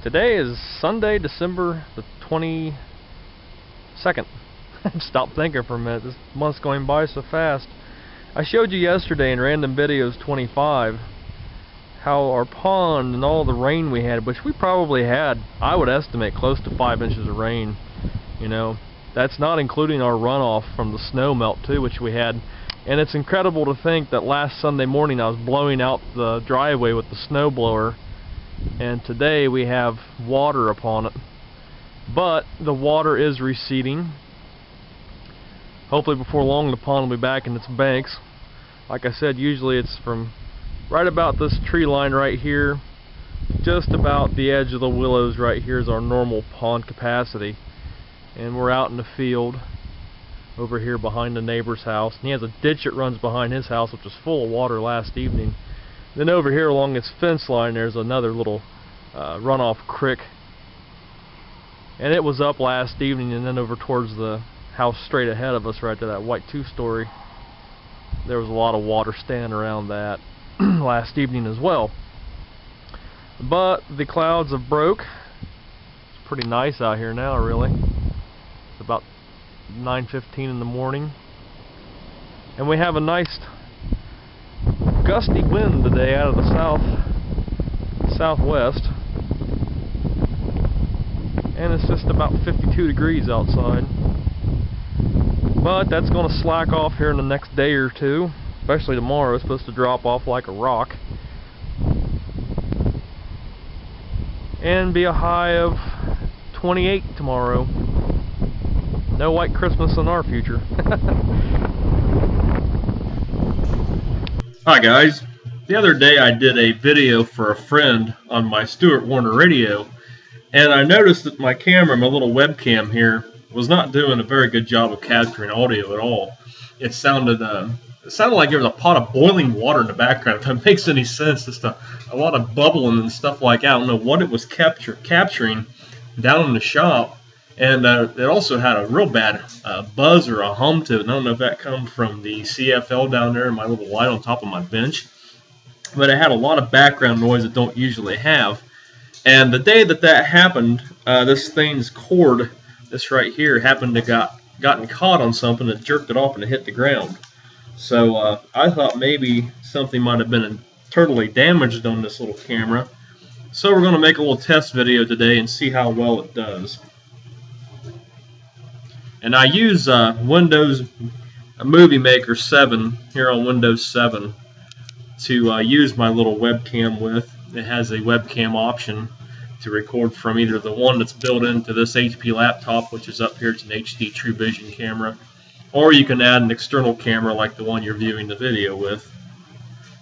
Today is Sunday, December the 22nd. Stop thinking for a minute. This month's going by so fast. I showed you yesterday in Random Videos 25 how our pond and all the rain we had, which we probably had, I would estimate, close to 5 inches of rain. You know, that's not including our runoff from the snow melt too, which we had. And it's incredible to think that last Sunday morning I was blowing out the driveway with the snow blower, and today we have water upon it. But the water is receding. Hopefully before long the pond will be back in its banks. Like I said, usually it's from right about this tree line right here, just about the edge of the willows right here is our normal pond capacity. And we're out in the field over here behind the neighbor's house. And he has a ditch that runs behind his house, which was full of water last evening. Then over here along this fence line there's another little runoff creek, and it was up last evening. And then over towards the house straight ahead of us, right to that white two-story, there was a lot of water standing around that last evening as well. But the clouds have broke. It's pretty nice out here now, really. It's about 9:15 in the morning, and we have a nice gusty wind today out of the southwest, and it's just about 52 degrees outside. But that's going to slack off here in the next day or two, especially tomorrow. It's supposed to drop off like a rock and be a high of 28 tomorrow. No white Christmas in our future. Hi guys, the other day I did a video for a friend on my Stuart Warner radio, and I noticed that my camera, my little webcam here, was not doing a very good job of capturing audio at all. It sounded like there was a pot of boiling water in the background, if that makes any sense. Just a lot of bubbling and stuff like that. I don't know what it was capturing down in the shop. And it also had a real bad buzz or a hum to it. And I don't know if that comes from the CFL down there, my little light on top of my bench. But it had a lot of background noise it don't usually have. And the day that happened, this thing's cord, this right here, happened to gotten caught on something that jerked it off and it hit the ground. So I thought maybe something might have been internally damaged on this little camera. So we're going to make a little test video today and see how well it does. And I use Windows Movie Maker 7 here on Windows 7 to use my little webcam with. It has a webcam option to record from either the one that's built into this HP laptop, which is up here. It's an HD True Vision camera, or you can add an external camera like the one you're viewing the video with.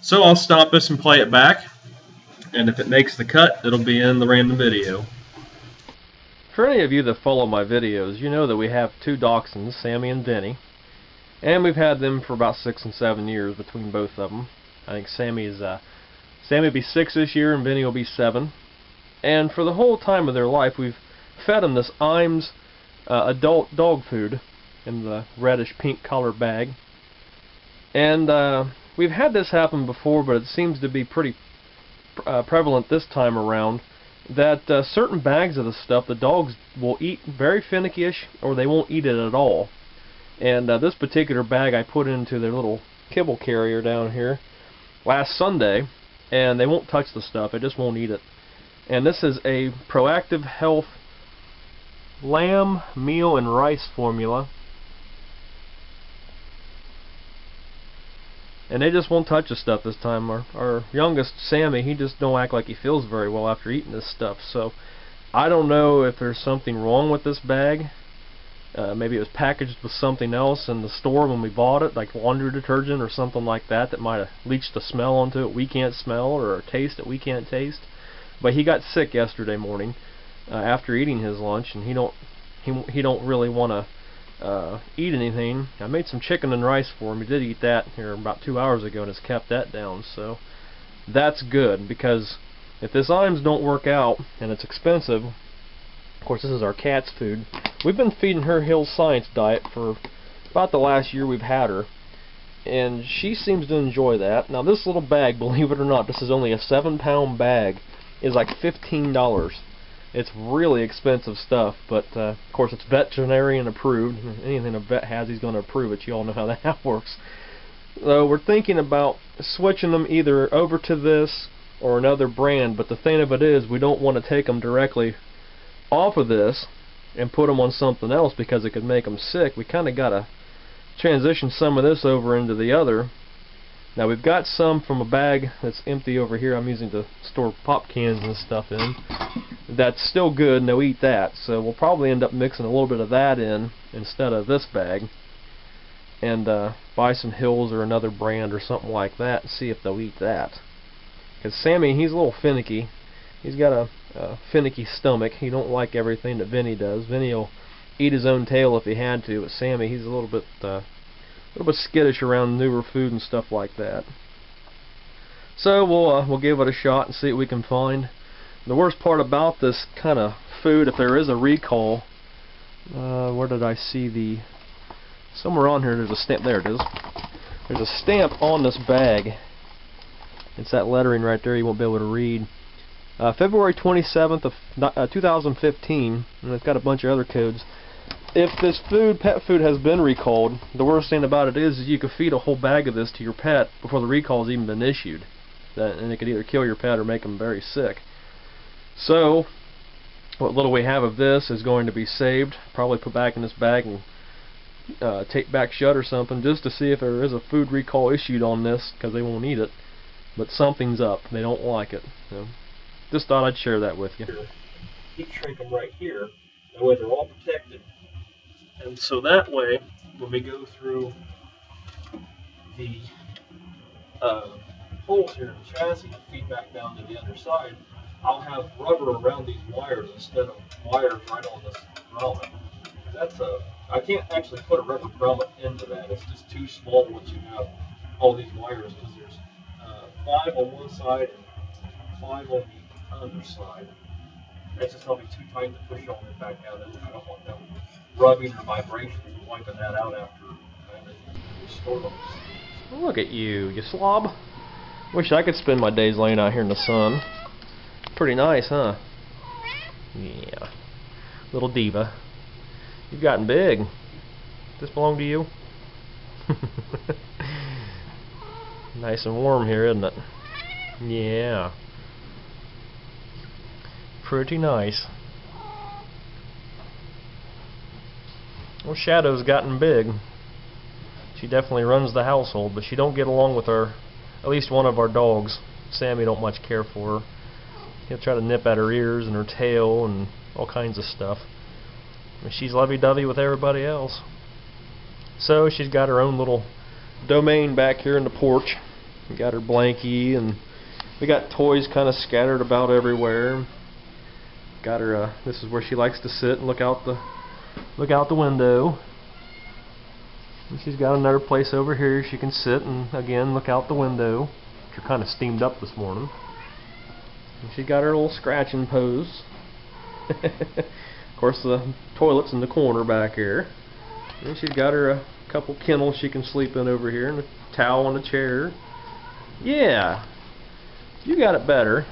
So I'll stop this and play it back, and if it makes the cut, it'll be in the random video. For any of you that follow my videos, you know that we have two dachshunds, Sammy and Denny, and we've had them for about 6 and 7 years between both of them. I think Sammy will be 6 this year, and Benny will be 7. And for the whole time of their life, we've fed them this Iams adult dog food in the reddish pink color bag. And we've had this happen before, but it seems to be pretty prevalent this time around, that certain bags of the stuff the dogs will eat very finicky-ish, or they won't eat it at all. And this particular bag I put into their little kibble carrier down here last Sunday, and they won't touch the stuff, they just won't eat it. And this is a Proactive Health lamb meal and rice formula, and they just won't touch the stuff this time. Our youngest, Sammy, he just don't act like he feels very well after eating this stuff. So I don't know if there's something wrong with this bag. Maybe it was packaged with something else in the store when we bought it, like laundry detergent or something like that, that might have leached a smell onto it we can't smell, or a taste that we can't taste. But he got sick yesterday morning after eating his lunch, and he don't really want to eat anything. I made some chicken and rice for him. He did eat that here about 2 hours ago and has kept that down, so that's good, because if this Iams don't work out, and it's expensive, of course this is our cat's food. We've been feeding her Hill's Science diet for about the last year we've had her, and she seems to enjoy that. Now this little bag, believe it or not, this is only a 7-pound bag, is like $15. It's really expensive stuff, but of course it's veterinarian approved. Anything a vet has, he's going to approve it. You all know how that works. So we're thinking about switching them either over to this or another brand, but the thing of it is we don't want to take them directly off of this and put them on something else because it could make them sick. We kind of got to transition some of this over into the other. Now we've got some from a bag that's empty over here I'm using to store pop cans and stuff in. That's still good and they'll eat that, so we'll probably end up mixing a little bit of that in instead of this bag, and buy some Hills or another brand or something like that and see if they'll eat that. Because Sammy, he's a little finicky. He's got a finicky stomach. He don't like everything that Vinny does. Vinny will eat his own tail if he had to, but Sammy, he's a little bit skittish around newer food and stuff like that. So we'll give it a shot and see what we can find. The worst part about this kind of food, if there is a recall, where did I see the... Somewhere on here there's a stamp. There it is. There's a stamp on this bag. It's that lettering right there you won't be able to read. February 27th of 2015, and it's got a bunch of other codes. If this pet food has been recalled, the worst thing about it is you could feed a whole bag of this to your pet before the recall has even been issued. And it could either kill your pet or make them very sick. So, what little we have of this is going to be saved, probably put back in this bag and tape back shut or something, just to see if there is a food recall issued on this, because they won't eat it. But something's up. They don't like it. So, just thought I'd share that with you. Heat shrink them right here. That way they're all protected. And so that way, when we go through the holes here in the chassis to feed back down to the other side, I'll have rubber around these wires instead of wires right on this grommet. That's I can't actually put a rubber grommet into that. It's just too small once you have all these wires, because there's 5 on one side and 5 on the other side. That's just going to be too tight to push all it back out. And I don't want them rubbing or vibrations and wiping that out after I restore them. Look at you, you slob. Wish I could spend my days laying out here in the sun. Pretty nice, huh? Yeah. Little diva. You've gotten big. Does this belong to you? Nice and warm here, isn't it? Yeah. Pretty nice. Well, Shadow's gotten big. She definitely runs the household, but she don't get along with at least one of our dogs. Sammy don't much care for her. He'll try to nip at her ears and her tail and all kinds of stuff. And she's lovey-dovey with everybody else. So she's got her own little domain back here in the porch. We got her blankie, and we got toys kind of scattered about everywhere. Got her. This is where she likes to sit and look out the window. And she's got another place over here she can sit and again look out the window. She's kind of steamed up this morning. And she got her little scratching pose. Of course, the toilet's in the corner back here. And she's got her a couple kennels she can sleep in over here, and a towel on the chair. Yeah, you got it better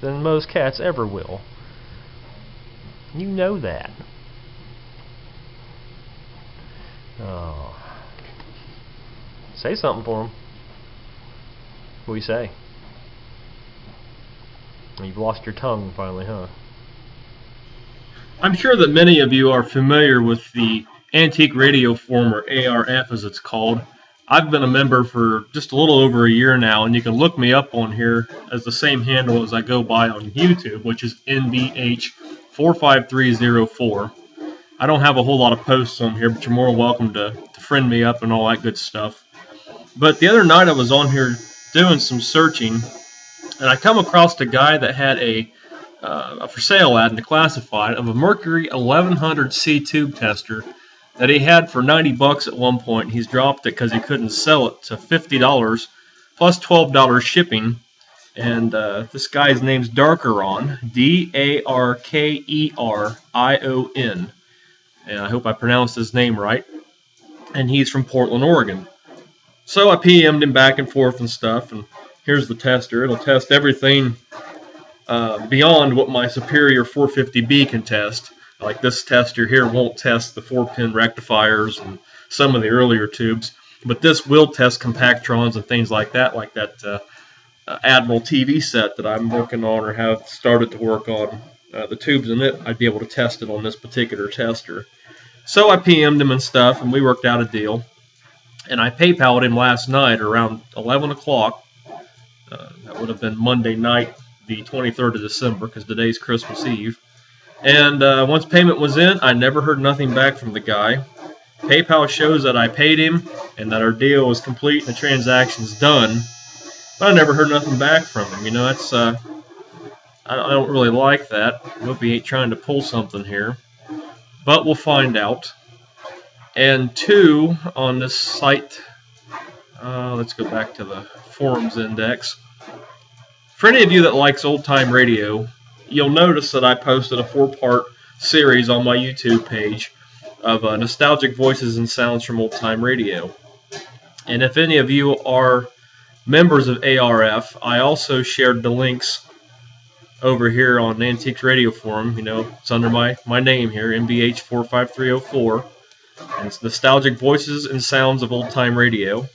than most cats ever will. You know that. Oh. Say something for him. What do you say? You've lost your tongue finally, huh? I'm sure that many of you are familiar with the Antique Radio Forum, or ARF as it's called. I've been a member for just a little over a year now, and you can look me up on here as the same handle as I go by on YouTube, which is NBH45304. I don't have a whole lot of posts on here, but you're more welcome to friend me up and all that good stuff. But the other night I was on here doing some searching, and I come across a guy that had a for sale ad in the classified of a Mercury 1100C tube tester that he had for $90 at one point. He's dropped it because he couldn't sell it to $50 plus $12 shipping. And this guy's name's Darkeron, D-A-R-K-E-R-I-O-N. And I hope I pronounced his name right. And he's from Portland, Oregon. So I PM'd him back and forth and stuff. And here's the tester. It'll test everything beyond what my Superior 450B can test. Like this tester here won't test the 4-pin rectifiers and some of the earlier tubes, but this will test compactrons and things like that Admiral TV set that I'm working on or have started to work on. The tubes in it, I'd be able to test it on this particular tester. So I PM'd him and stuff, and we worked out a deal. And I PayPal'd him last night around 11 o'clock. That would have been Monday night, the 23rd of December, because today's Christmas Eve. And once payment was in, I never heard nothing back from the guy. PayPal shows that I paid him and that our deal was complete and the transaction's done. But I never heard nothing back from him. You know, that's I don't really like that. I hope he ain't trying to pull something here. But we'll find out. And two, on this site, let's go back to the forums index. For any of you that likes old-time radio, you'll notice that I posted a 4-part series on my YouTube page of nostalgic voices and sounds from old-time radio. And if any of you are members of ARF, I also shared the links over here on Antiques Radio Forum. You know, it's under my name here, MBH45304. And it's Nostalgic Voices and Sounds of Old-Time Radio.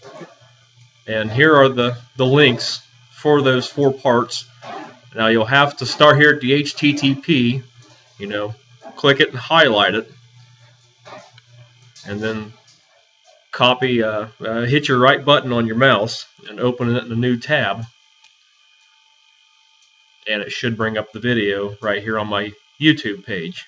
And here are the links for those 4 parts. Now you'll have to start here at the HTTP, you know, click it and highlight it. And then copy, hit your right button on your mouse and open it in a new tab. And it should bring up the video right here on my YouTube page.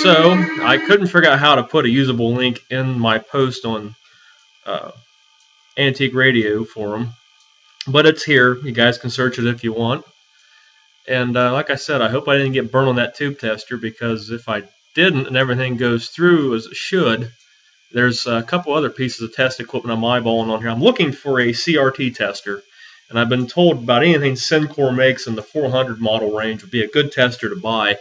So, I couldn't figure out how to put a usable link in my post on Antique Radio Forum, but it's here. You guys can search it if you want. And like I said, I hope I didn't get burned on that tube tester, because if I didn't and everything goes through as it should, there's a couple other pieces of test equipment I'm eyeballing on here. I'm looking for a CRT tester, and I've been told about anything Syncor makes in the 400 model range would be a good tester to buy.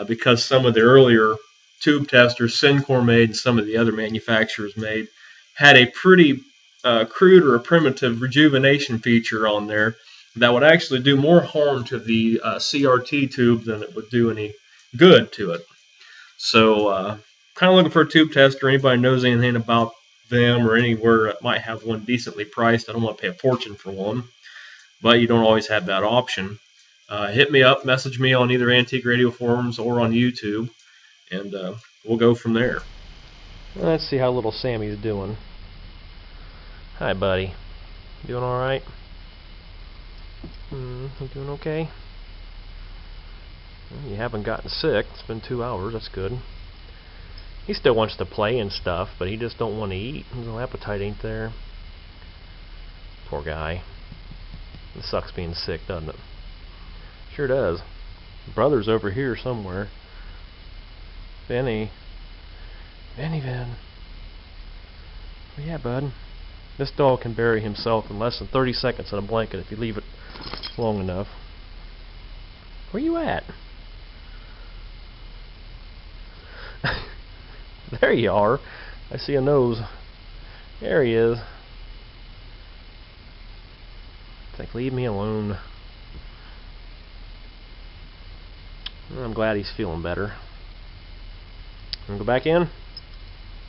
Because some of the earlier tube testers Syncor made and some of the other manufacturers made had a pretty crude or a primitive rejuvenation feature on there that would actually do more harm to the CRT tube than it would do any good to it. So kind of looking for a tube tester. Anybody knows anything about them or anywhere that might have one decently priced? I don't want to pay a fortune for one, but you don't always have that option. Hit me up, message me on either Antique Radio Forums or on YouTube, and we'll go from there. Let's see how little Sammy's doing. Hi, buddy. Doing all right? You doing okay? Well, you haven't gotten sick. It's been 2 hours. That's good. He still wants to play and stuff, but he just don't want to eat. His no appetite ain't there. Poor guy. It sucks being sick, doesn't it? Sure does. Brother's over here somewhere. Benny. Benny. Well, yeah, bud. This dog can bury himself in less than 30 seconds in a blanket if you leave it long enough. Where you at? There you are. I see a nose. There he is. It's like, leave me alone. I'm glad he's feeling better. Go back in?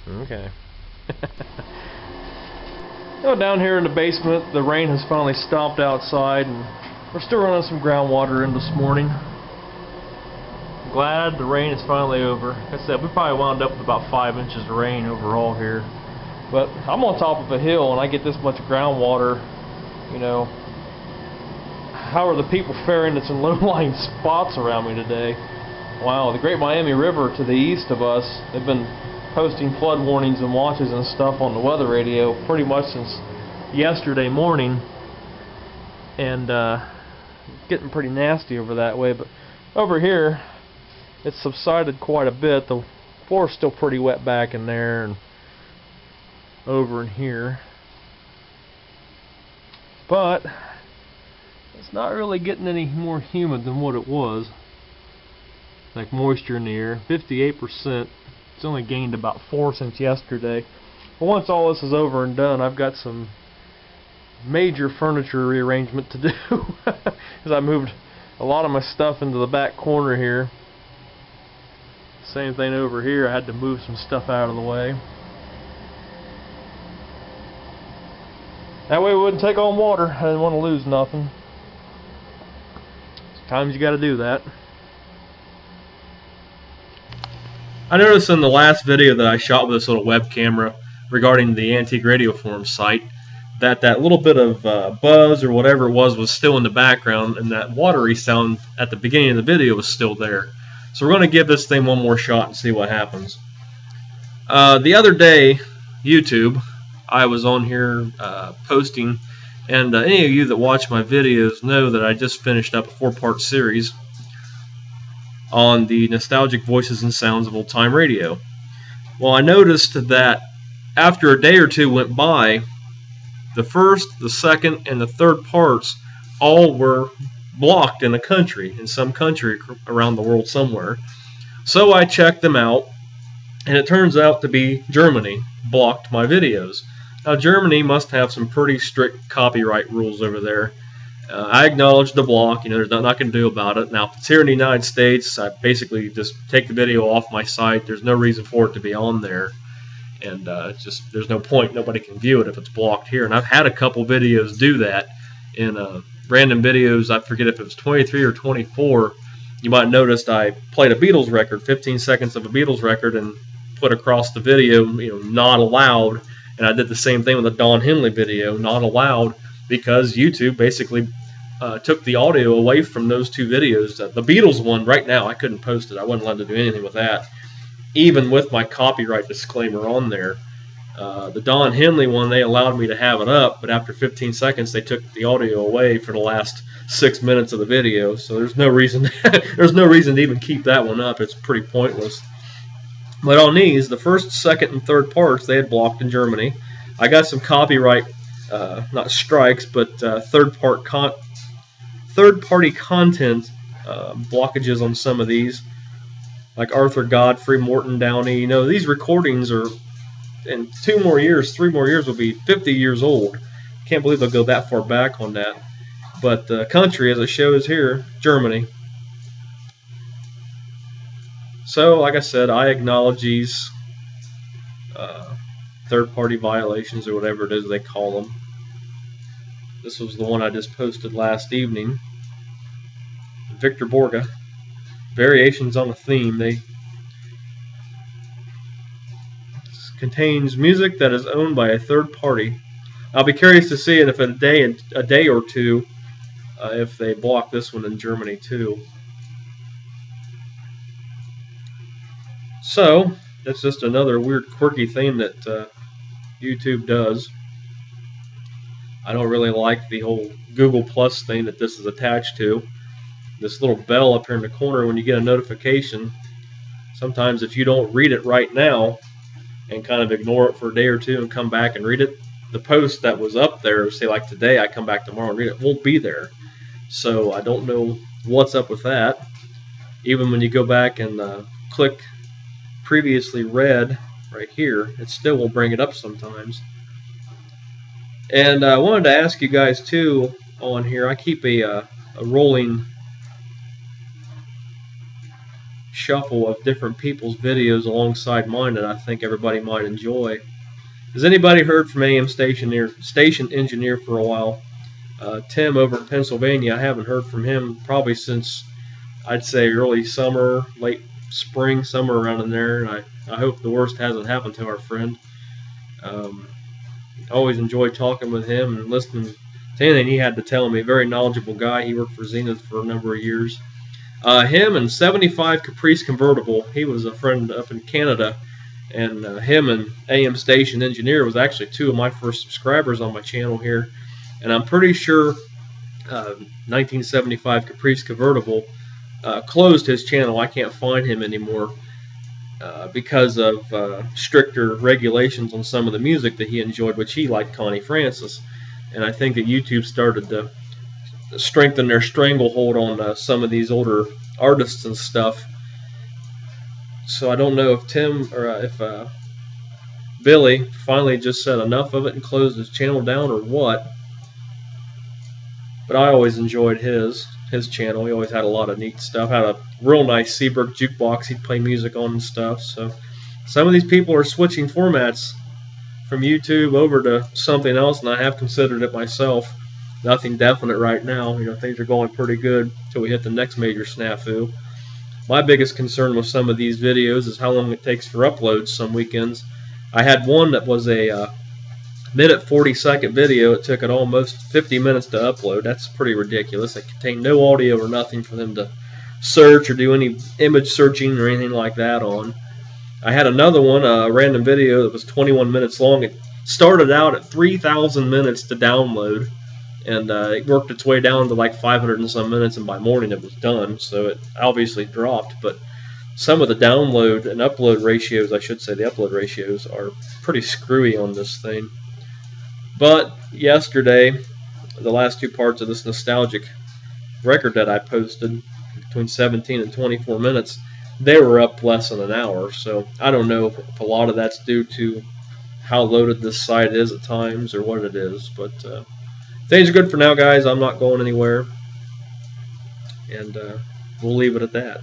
Okay. Oh, down here in the basement, the rain has finally stopped outside, and we're still running some groundwater in this morning. I'm glad the rain is finally over. Like I said, we probably wound up with about 5 inches of rain overall here. But I'm on top of a hill, and I get this much groundwater, you know. How are the people faring that's in low-lying spots around me today? Wow, the Great Miami River to the east of us, they've been posting flood warnings and watches and stuff on the weather radio pretty much since yesterday morning. And getting pretty nasty over that way. But over here, it's subsided quite a bit. The floor's still pretty wet back in there and over in here. But it's not really getting any more humid than what it was. Like moisture in the air, 58%. It's only gained about 4 since yesterday. But once all this is over and done, I've got some major furniture rearrangement to do because I moved a lot of my stuff into the back corner here. Same thing over here, I had to move some stuff out of the way. That way we wouldn't take on water. I didn't want to lose nothing. Sometimes you got to do that. I noticed in the last video that I shot with this little web camera regarding the Antique Radio Forum site that that little bit of buzz or whatever it was still in the background, and that watery sound at the beginning of the video was still there. So we're going to give this thing one more shot and see what happens. The other day, YouTube, I was on here posting, and any of you that watch my videos know that I just finished up a 4-part series on the nostalgic voices and sounds of old-time radio. Well, I noticed that after a day or two went by, the first, the second, and the third parts all were blocked in some country around the world somewhere. So I checked them out, and it turns out to be Germany blocked my videos. Now, Germany must have some pretty strict copyright rules over there. I acknowledge the block. There's nothing I can do about it. Now, if it's here in the United States, I basically just take the video off my site. There's no reason for it to be on there. And there's no point. Nobody can view it if it's blocked here. And I've had a couple videos do that in random videos. I forget if it was 23 or 24. You might have noticed I played a Beatles record, 15 seconds of a Beatles record, and put across the video, not allowed. And I did the same thing with the Don Henley video, not allowed, because YouTube basically took the audio away from those two videos. The Beatles one, right now, I couldn't post it. I wasn't allowed to do anything with that, even with my copyright disclaimer on there. The Don Henley one, they allowed me to have it up, but after 15 seconds, they took the audio away for the last 6 minutes of the video. So there's no reason, there's no reason to even keep that one up. It's pretty pointless. But on these, the first, second, and third parts, they had blocked in Germany. I got some copyright, not strikes, but third-party content blockages on some of these, like Arthur Godfrey, Morton Downey. These recordings are, in 3 more years, will be 50 years old. Can't believe they'll go that far back on that. But the country, as it shows here, Germany. So, like I said, I acknowledge these third-party violations, or whatever it is they call them. This was the one I just posted last evening. Victor Borge. Variations on a theme. This contains music that is owned by a third party. I'll be curious to see it if in a day or two, if they block this one in Germany too. So, that's just another weird, quirky thing that YouTube does. I don't really like the whole Google Plus thing that this is attached to. This little bell up here in the corner when you get a notification. Sometimes if you don't read it right now and kind of ignore it for a day or two and come back and read it, the post that was up there, say like today, I come back tomorrow and read it, won't be there. So I don't know what's up with that. Even when you go back and click previously read right here, it still will bring it up sometimes. And I wanted to ask you guys too on here, I keep a rolling shuffle of different people's videos alongside mine that I think everybody might enjoy. Has anybody heard from AM station engineer for a while? Tim over in Pennsylvania, I haven't heard from him probably since, I'd say, early summer, late spring, somewhere around in there, and I hope the worst hasn't happened to our friend. Always enjoy talking with him and listening to anything he had to tell me. Very knowledgeable guy. He worked for Zenith for a number of years. Him and 75 Caprice Convertible, he was a friend up in Canada, and him and AM Station Engineer was actually 2 of my first subscribers on my channel here. And I'm pretty sure 1975 Caprice Convertible closed his channel. I can't find him anymore because of stricter regulations on some of the music that he enjoyed, which he liked Connie Francis. And I think that YouTube started to strengthen their stranglehold on some of these older artists and stuff. So I don't know if Tim or if Billy finally just said enough of it and closed his channel down or what. but I always enjoyed his channel. He always had a lot of neat stuff. Had a real nice Seabrook jukebox he'd play music on and stuff. So some of these people are switching formats from YouTube over to something else, and I have considered it myself. Nothing definite right now. You know, things are going pretty good until we hit the next major snafu. My biggest concern with some of these videos is how long it takes for uploads some weekends. I had one that was a minute 40-second video. It took it almost 50 minutes to upload. That's pretty ridiculous. It contained no audio or nothing for them to search or do any image searching or anything like that on. I had another one, a random video that was 21 minutes long. It started out at 3,000 minutes to download, and it worked its way down to like 500 and some minutes, and by morning it was done, so it obviously dropped. But some of the download and upload ratios, I should say the upload ratios, are pretty screwy on this thing. But yesterday, the last two parts of this nostalgic record that I posted, between 17 and 24 minutes, they were up less than an hour. So I don't know if a lot of that's due to how loaded this site is at times or what it is. But things are good for now, guys. I'm not going anywhere, and we'll leave it at that.